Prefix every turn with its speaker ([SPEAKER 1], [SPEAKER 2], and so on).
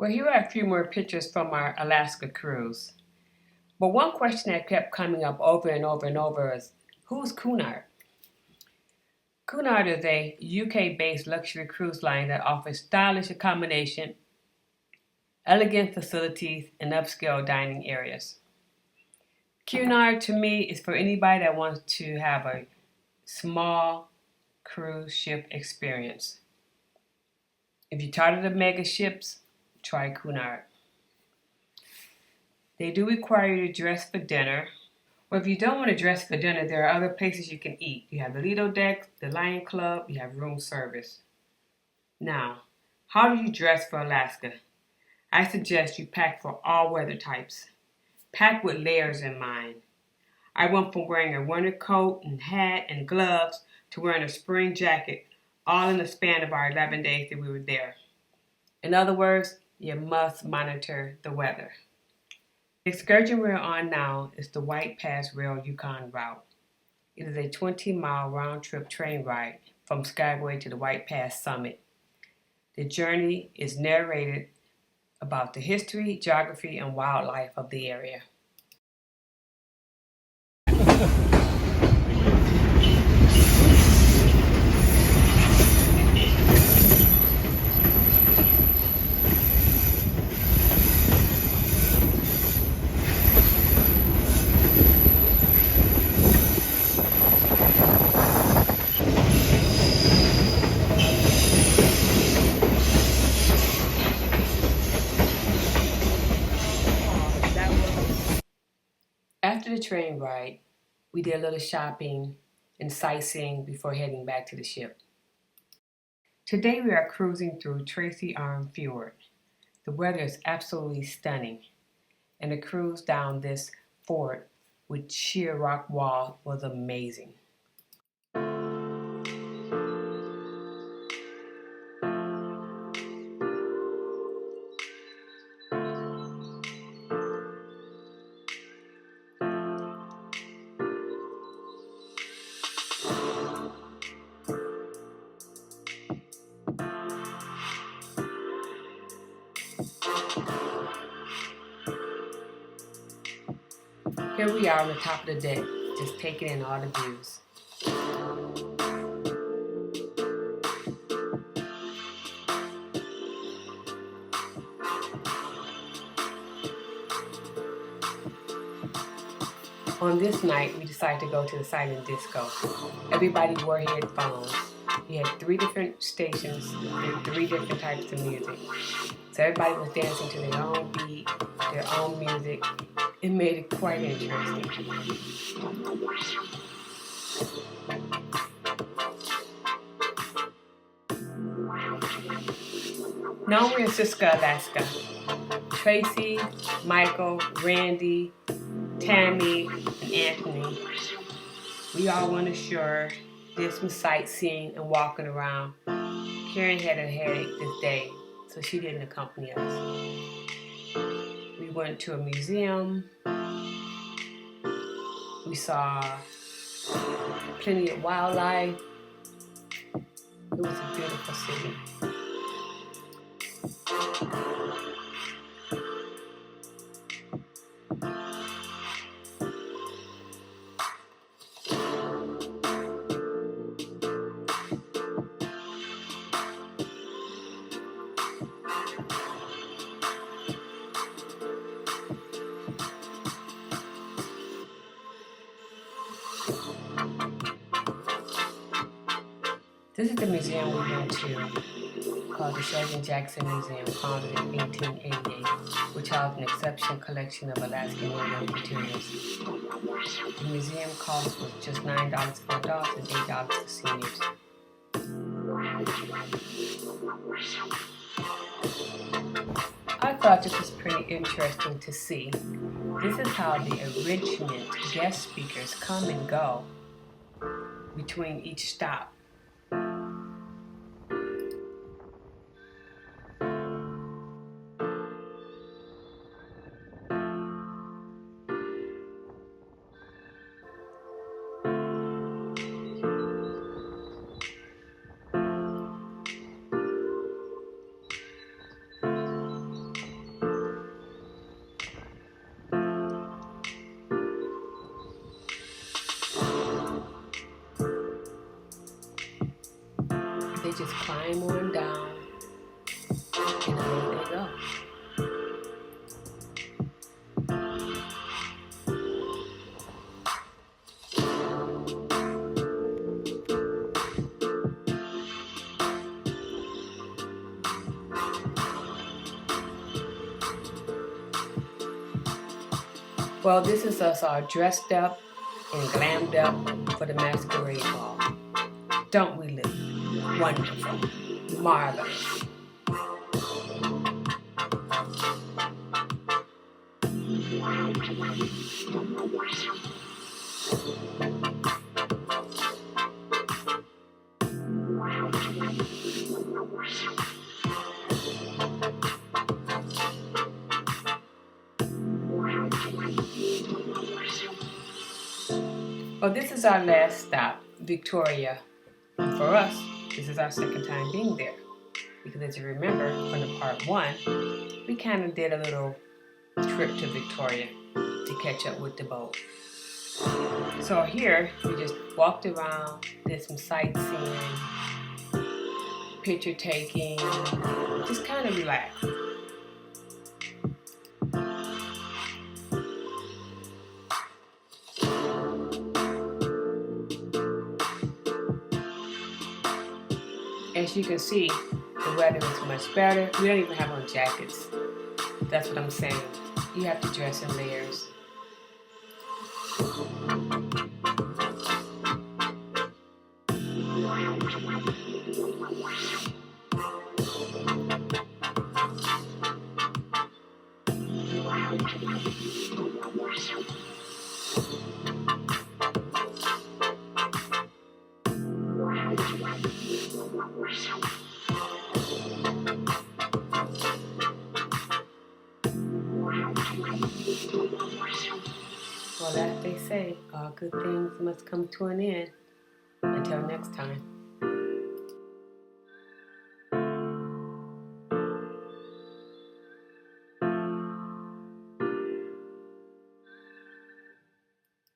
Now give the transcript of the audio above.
[SPEAKER 1] Well, here are a few more pictures from our Alaska cruise. But one question that kept coming up over and over and over is, who's Cunard? Cunard is a UK-based luxury cruise line that offers stylish accommodation, elegant facilities, and upscale dining areas. Cunard to me is for anybody that wants to have a small cruise ship experience. If you're tired of the mega ships, try Cunard. They do require you to dress for dinner. Well, if you don't want to dress for dinner, there are other places you can eat. You have the Lido Deck, the Lion Club, you have room service. Now, how do you dress for Alaska? I suggest you pack for all weather types. Pack with layers in mind. I went from wearing a winter coat and hat and gloves to wearing a spring jacket, all in the span of our 11 days that we were there. In other words, you must monitor the weather. The excursion we're on now is the White Pass Rail Yukon route. It is a 20-mile round-trip train ride from Skagway to the White Pass summit. The journey is narrated about the history, geography, and wildlife of the area. After the train ride, we did a little shopping and sightseeing before heading back to the ship. Today we are cruising through Tracy Arm Fjord. The weather is absolutely stunning, and the cruise down this fort with sheer rock wall was amazing. Here we are on the top of the deck, just taking in all the views. On this night, we decided to go to the silent disco. Everybody wore headphones. We had 3 different stations with 3 different types of music. So everybody was dancing to their own beat, their own music. It made it quite interesting. Now we're in Sitka, Alaska. Tracy, Michael, Randy, Tammy, and Anthony, we all went ashore, did some sightseeing and walking around. Karen had a headache this day, so she didn't accompany us. We went to a museum. We saw plenty of wildlife. It was a beautiful city. This is the museum we went to, called the Sheldon Jackson Museum, founded in 1888, which housed an exceptional collection of Alaskan Native materials. The museum cost was just $9 for adults and $8 for seniors. I thought this was pretty interesting to see. This is how the enrichment guest speakers come and go between each stop. just climb on down, and away they go. Well, this is us all dressed up and glammed up for the masquerade ball. Don't we look wonderful, marvelous? Well, this is our last stop, Victoria. And for us, this is our second time being there. Because as you remember from the part 1, we kind of did a little trip to Victoria to catch up with the boat. So here, we just walked around, did some sightseeing, picture taking, just kind of relaxed. As you can see, the weather is much better. We don't even have on jackets. That's what I'm saying. You have to dress in layers. Well, as they say, all good things must come to an end. Until next time.